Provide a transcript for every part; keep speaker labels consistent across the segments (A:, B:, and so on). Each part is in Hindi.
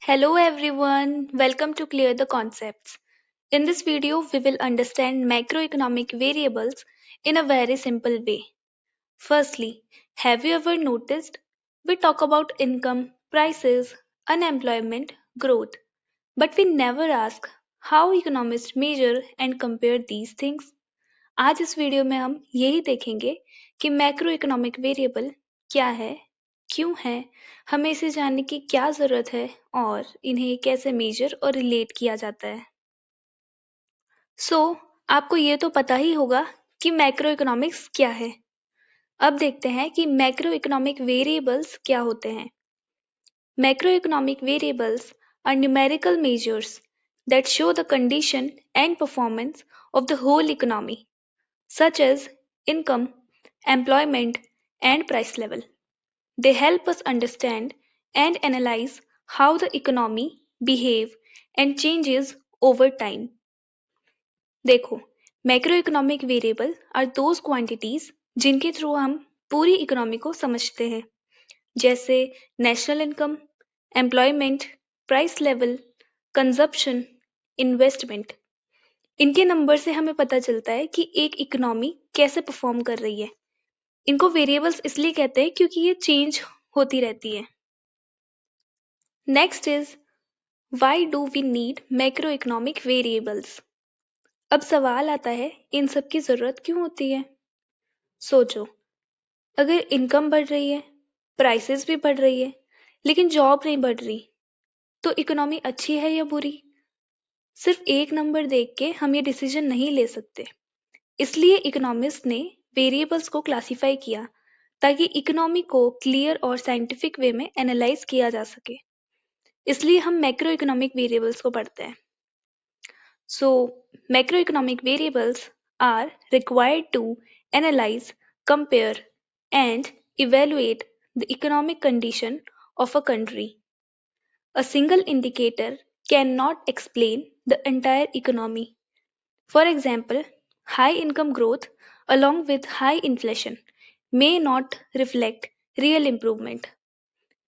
A: Hello everyone, welcome to Clear the Concepts. In this video, we will understand macroeconomic variables in a very simple way. Firstly, have you ever noticed we talk about income, prices, unemployment, growth, but we never ask how economists measure and compare these things? आज इस वीडियो में हम यही देखेंगे कि मैक्रो इकोनॉमिक वेरिएबल क्या है, क्यों है, हमें इसे जानने की क्या ज़रूरत है और इन्हें कैसे मेजर और रिलेट किया जाता है। आपको ये तो पता ही होगा कि मैक्रो इकोनॉमिक्स क्या है। अब देखते हैं कि मैक्रो इकोनॉमिक वेरिएबल्स क्या होते हैं। Macro economic variables are numerical measures that show the condition and performance of the whole economy, such as income, employment, and price level. They help us understand and analyze how the economy behave and changes over time. देखो, macro economic variable are those quantities जिनके थ्रू हम पूरी इकोनॉमी को समझते हैं, जैसे national income, employment, price level, consumption, investment. इनके नंबर से हमें पता चलता है कि एक इकोनॉमी कैसे परफॉर्म कर रही है। इनको वेरिएबल्स इसलिए कहते हैं क्योंकि ये चेंज होती रहती है। Next is why do we need macro economic variables. अब सवाल आता है, इन सब की जरूरत क्यों होती है। सोचो, अगर इनकम बढ़ रही है, प्राइसेस भी बढ़ रही है, लेकिन जॉब नहीं बढ़ रही, तो इकोनॉमी अच्छी है या बुरी। सिर्फ एक नंबर देख के हम ये डिसीजन नहीं ले सकते। इसलिए इकोनॉमिस्ट ने वेरिएबल्स को क्लासिफाई किया ताकि इकोनॉमी को क्लियर और साइंटिफिक वे में एनालाइज किया जा सके। इसलिए हम मैक्रो इकोनॉमिक वेरिएबल्स को पढ़ते हैं। So, macroeconomic variables are required to analyze, compare, and evaluate the economic condition of a country. A single indicator cannot explain the entire economy. For example, high income growth along with high inflation may not reflect real improvement.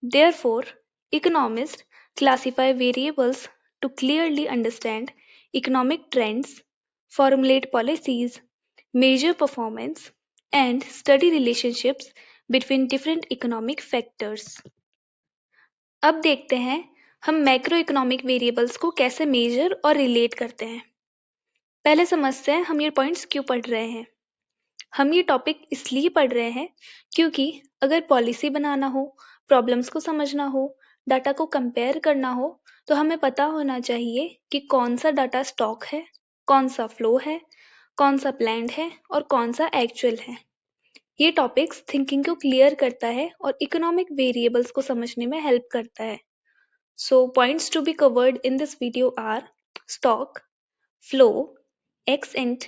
A: Therefore, economists classify variables to clearly understand economic trends, formulate policies, measure performance, and study relationships between different economic factors. अब देखते हैं हम मैक्रो इकोनॉमिक वेरिएबल्स को कैसे मेजर और रिलेट करते हैं। पहले समझते हैं हम ये पॉइंट्स क्यों पढ़ रहे हैं। हम ये टॉपिक इसलिए पढ़ रहे हैं क्योंकि अगर पॉलिसी बनाना हो, प्रॉब्लम्स को समझना हो, डाटा को कंपेयर करना हो, तो हमें पता होना चाहिए कि कौन सा डाटा स्टॉक है, कौन सा फ्लो है, कौन सा प्लान्ड है और कौन सा एक्चुअल है। ये टॉपिक्स थिंकिंग को क्लियर करता है और इकोनॉमिक वेरिएबल्स को समझने में हेल्प करता है। So points to be covered in this video are stock, flow, ex ante,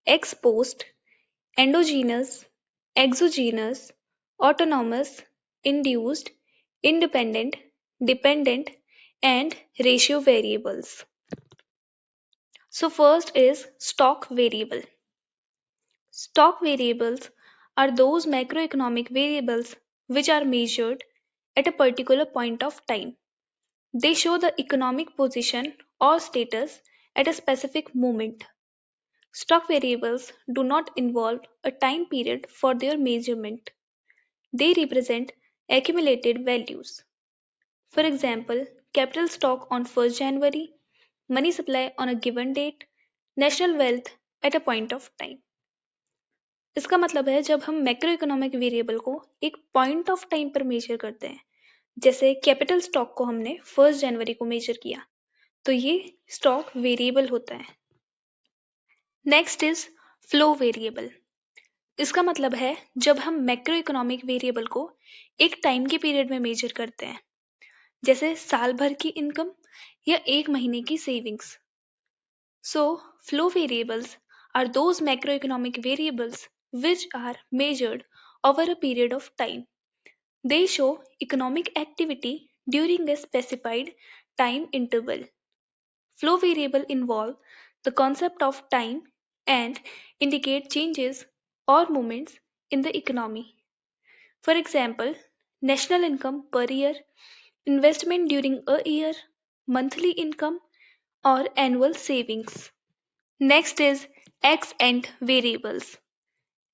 A: ex post, endogenous, exogenous, autonomous, induced, independent, dependent, and ratio variables. So first is stock variable. Stock variables are those macroeconomic variables which are measured at a particular point of time. They show the economic position or status at a specific moment. Stock variables do not involve a time period for their measurement. They represent accumulated values. For example, capital stock on 1st January, money supply on a given date, national wealth at a point of time. इसका मतलब है जब हम मैक्रो इकोनॉमिक वेरिएबल को एक पॉइंट ऑफ टाइम पर मेजर करते हैं, जैसे कैपिटल स्टॉक को हमने 1st जनवरी को मेजर किया, तो ये स्टॉक वेरिएबल होता है। Next is flow variable. इसका मतलब है जब हम मैक्रो इकोनॉमिक वेरिएबल को एक टाइम के पीरियड में मेजर करते हैं, जैसे साल भर की इनकम या एक महीने की savings. So flow variables are those macro economic variables which are measured over a period of time. They show economic activity during a specified time interval. Flow variable involve the concept of time and indicate changes or movements in the economy. For example, national income per year, investment during a year, monthly income, or annual savings. Next is X and variables.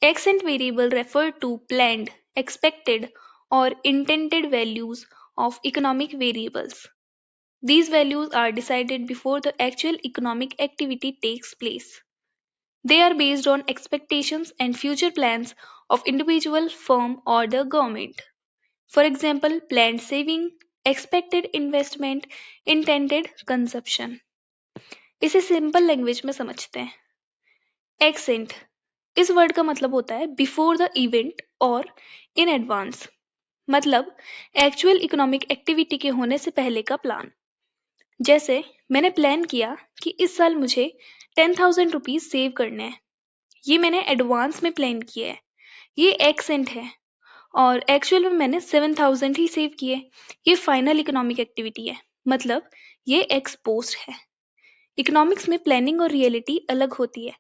A: X and variable refer to planned, expected, or intended values of economic variables. These values are decided before the actual economic activity takes place. They are based on expectations and future plans of individual, firm, or the government. For example, planned saving, expected investment, intended consumption. इसे सिंपल लैंग्वेज में समझते हैं. एक्सेंट इस वर्ड का मतलब होता है बिफोर द इवेंट और इन एडवांस, मतलब एक्चुअल इकोनॉमिक एक्टिविटी के होने से पहले का प्लान. जैसे मैंने प्लान किया कि इस साल मुझे 10,000 रुपीज सेव करने हैं. ये मैंने एडवांस में प्लान किया है. ये एक्सेंट है. और एक्चुअल में मैंने 7,000 ही सेव किए. ये फाइनल इकोनॉमिक एक्टिविटी है, मतलब ये एक्स पोस्ट है. इकोनॉमिक्स में प्लानिंग और रियलिटी अलग होती है,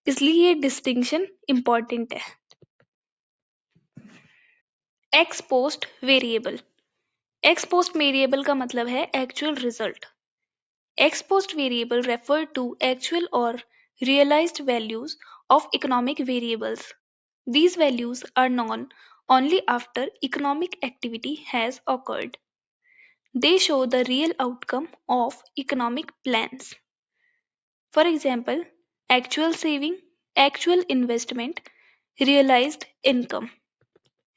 A: इसलिए ये डिस्टिंक्शन इंपॉर्टेंट है. X post variable. X post variable का मतलब है actual result. Ex post variable refer to actual or realized values of economic variables. These values are known only after economic activity has occurred. They show the real outcome of economic plans. For example, actual saving, actual investment, realized income.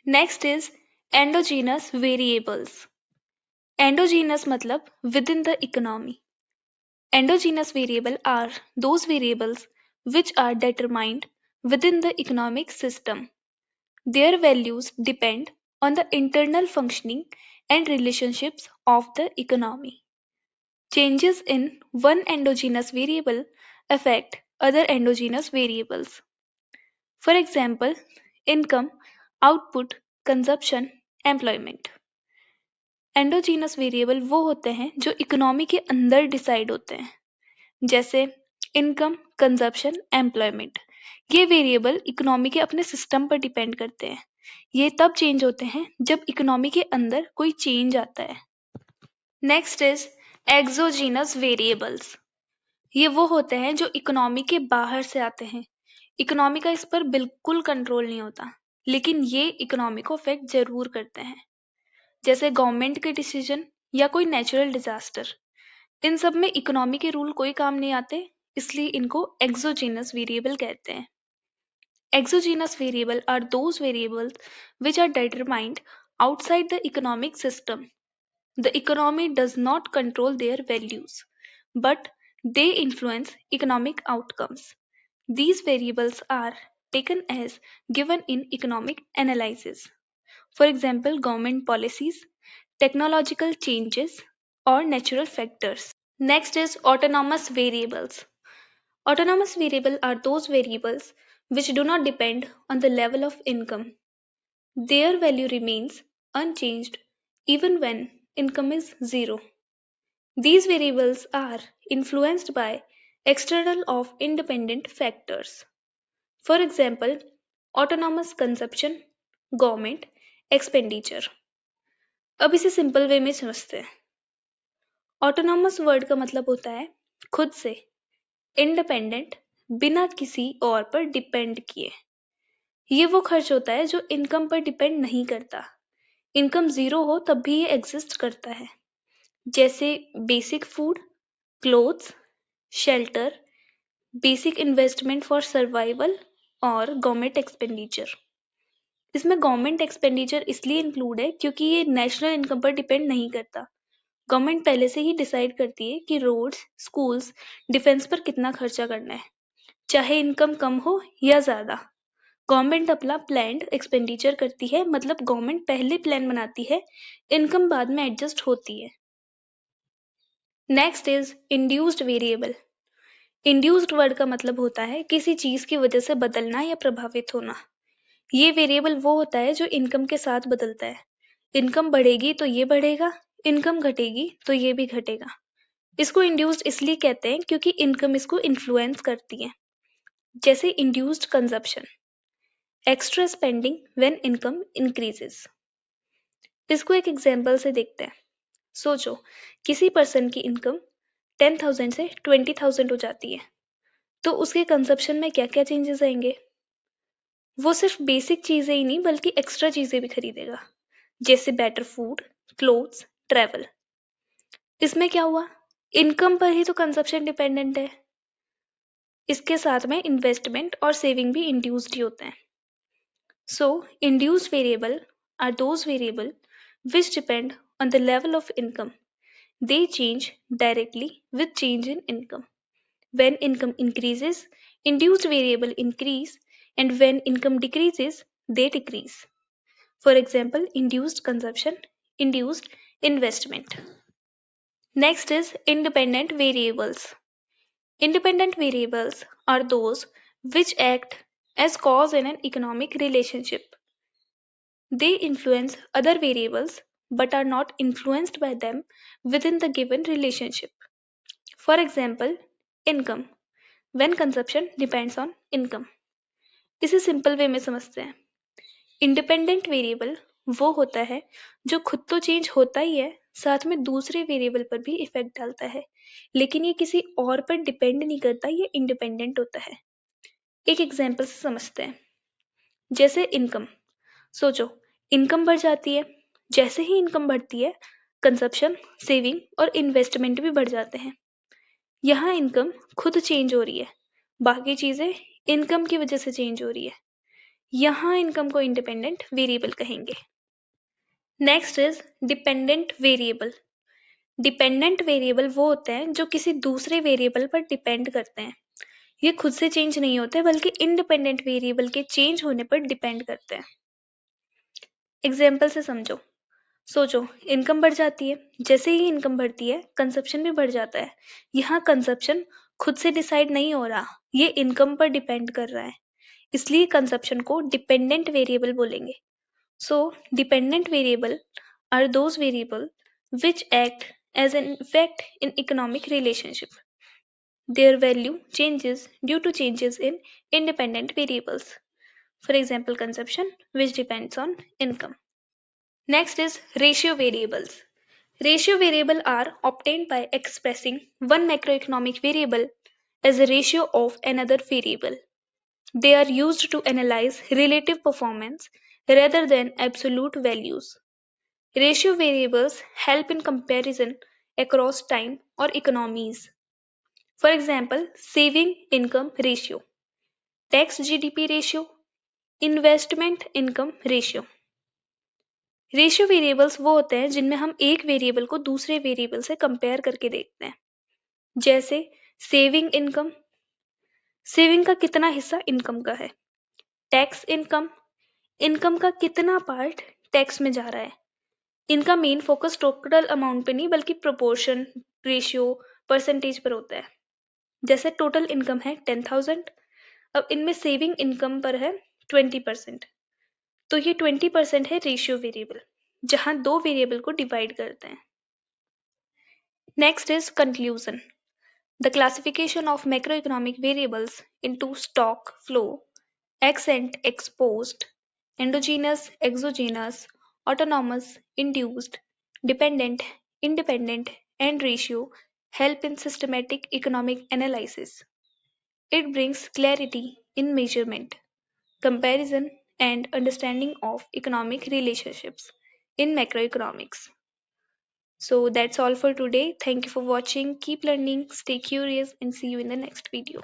A: Next is endogenous variables. Endogenous matlab within the economy. Endogenous variables are those variables which are determined within the economic system. Their values depend on the internal functioning and relationships of the economy. Changes in one endogenous variable affect other endogenous variables. For example, income, output, consumption, employment. Endogenous variable वो होते हैं जो इकोनॉमी के अंदर डिसाइड होते हैं, जैसे इनकम, कंजप्शन, एम्प्लॉयमेंट. ये वेरिएबल इकोनॉमी के अपने सिस्टम पर डिपेंड करते हैं. ये तब चेंज होते हैं जब इकोनॉमी के अंदर कोई चेंज आता है. Next is exogenous variables. ये वो होते हैं जो इकोनॉमी के बाहर से आते हैं. इकोनॉमी का इस पर बिल्कुल कंट्रोल नहीं होता, लेकिन ये इकोनॉमी को अफेक्ट जरूर करते हैं, जैसे गवर्नमेंट के डिसीजन या कोई नेचुरल डिजास्टर. इन सब में इकोनॉमी के रूल कोई काम नहीं आते, इसलिए इनको एक्सोजीनस वेरिएबल कहते हैं. Exogenous variables are those variables which are determined outside the economic system. The economy does not control their values, but they influence economic outcomes. These variables are taken as given in economic analysis. For example, government policies, technological changes, or natural factors. Next is autonomous variables. Autonomous variables are those variables which do not depend on the level of income. Their value remains unchanged even when income is zero. These variables are influenced by external or independent factors. For example, autonomous consumption, government, expenditure. अब इसे सिंपल वे में समझते हैं. ऑटोनॉमस वर्ड का मतलब होता है खुद से, इंडिपेंडेंट, बिना किसी और पर डिपेंड किए. ये वो खर्च होता है जो इनकम पर डिपेंड नहीं करता. इनकम जीरो हो तब भी ये एग्जिस्ट करता है, जैसे basic food, clothes, shelter, basic investment for survival और गवर्नमेंट एक्सपेंडिचर. इसमें गवर्नमेंट एक्सपेंडिचर इसलिए इंक्लूड है क्योंकि ये नेशनल इनकम पर डिपेंड नहीं करता. गवर्नमेंट पहले से ही डिसाइड करती है कि रोड्स, स्कूल्स, डिफेंस पर कितना खर्चा करना है, चाहे इनकम कम हो या ज्यादा. गवर्नमेंट अपना प्लान्ड एक्सपेंडिचर करती है, मतलब गवर्नमेंट पहले प्लान बनाती है, इनकम बाद में एडजस्ट होती है. Next is induced variable. Induced word का मतलब होता है किसी चीज की वजह से बदलना या प्रभावित होना. ये वेरिएबल वो होता है जो इनकम के साथ बदलता है. इनकम बढ़ेगी तो ये बढ़ेगा, इनकम घटेगी तो ये भी घटेगा. इसको इंड्यूस्ड इसलिए कहते हैं क्योंकि इनकम इसको इन्फ्लुएंस करती है, जैसे induced consumption, extra spending when income increases. इसको एक एग्जाम्पल से देखते हैं। सोचो किसी पर्सन की इनकम 10,000 से 20,000 हो जाती है, तो उसके कंजप्शन में क्या क्या चेंजेस आएंगे? वो सिर्फ बेसिक चीजें ही नहीं बल्कि एक्स्ट्रा चीजें भी खरीदेगा, जैसे बेटर फूड, क्लोथ्स, ट्रैवल। इसमें क्या हुआ? इनकम पर ही तो कंजप्शन डिपेंडेंट है। इसके साथ में इन्वेस्टमेंट और सेविंग भी इंड्यूस्ड ही होते हैं। So, induced variable are those variable which depend on the level of income. They change directly with change in income. When income increases, induced variable increase, and when income decreases, they decrease. For example, induced consumption, induced investment. Next is independent variables. Independent variables are those which act as cause in an economic relationship. They influence other variables but are not influenced by them within the given relationship. For example, income, when consumption depends on income. इसे सिंपल वे में समझते हैं। इंडिपेंडेंट वेरिएबल वो होता है जो खुद तो चेंज होता ही है, साथ में दूसरे वेरिएबल पर भी इफेक्ट डालता है, लेकिन ये किसी और पर डिपेंड नहीं करता, ये इंडिपेंडेंट होता है। एक एग्जाम्पल से समझते हैं, जैसे इनकम। सोचो इनकम बढ़ जाती है, जैसे ही इनकम बढ़ती है कंजप्शन, सेविंग और इन्वेस्टमेंट भी बढ़ जाते हैं। यहाँ इनकम खुद चेंज हो रही है, बाकी चीजें इनकम की वजह से चेंज हो रही है। यहाँ इनकम को इंडिपेंडेंट वेरिएबल कहेंगे। Next is dependent variable. Dependent variable वो होते हैं जो किसी दूसरे वेरिएबल पर डिपेंड करते हैं। ये खुद से चेंज नहीं होते बल्कि इंडिपेंडेंट वेरिएबल के चेंज होने पर डिपेंड करते हैं। एग्जाम्पल से समझो। सोचो इनकम बढ़ जाती है, जैसे ही इनकम बढ़ती है कंजप्शन भी बढ़ जाता है। यहाँ कंजप्शन खुद से डिसाइड नहीं हो रहा, ये इनकम पर डिपेंड कर रहा है, इसलिए कंजप्शन को डिपेंडेंट वेरिएबल बोलेंगे। So dependent variable are those variable which act as an effect in economic relationship. Their value changes due to changes in independent variables. For example, consumption, which depends on income. Next is ratio variables. Ratio variables are obtained by expressing one macroeconomic variable as a ratio of another variable. They are used to analyze relative performance rather than absolute values. Ratio variables help in comparison across time or economies. For example, saving income ratio, tax GDP ratio, investment income ratio. Ratio variables वो होते हैं जिनमें हम एक वेरिएबल को दूसरे वेरिएबल से कंपेयर करके देखते हैं। जैसे सेविंग इनकम, सेविंग का कितना हिस्सा इनकम का है। टैक्स इनकम, इनकम का कितना पार्ट टैक्स में जा रहा है। इनका मेन फोकस टोटल अमाउंट पे नहीं बल्कि प्रोपोर्शन, रेशियो, परसेंटेज पर होता है। जैसे टोटल इनकम है 10,000, अब इनमें सेविंग इनकम पर है 20%, तो ये 20% है रेशियो वेरिएबल, जहां दो वेरिएबल को डिवाइड करते हैं। Next is conclusion. The classification of macroeconomic variables into stock, flow, x and exposed, endogenous, exogenous, autonomous, induced, dependent, independent, and ratio help in systematic economic analysis. It brings clarity in measurement, comparison, and understanding of economic relationships in macroeconomics. So that's all for today. Thank you for watching. Keep learning, stay curious, and see you in the next video.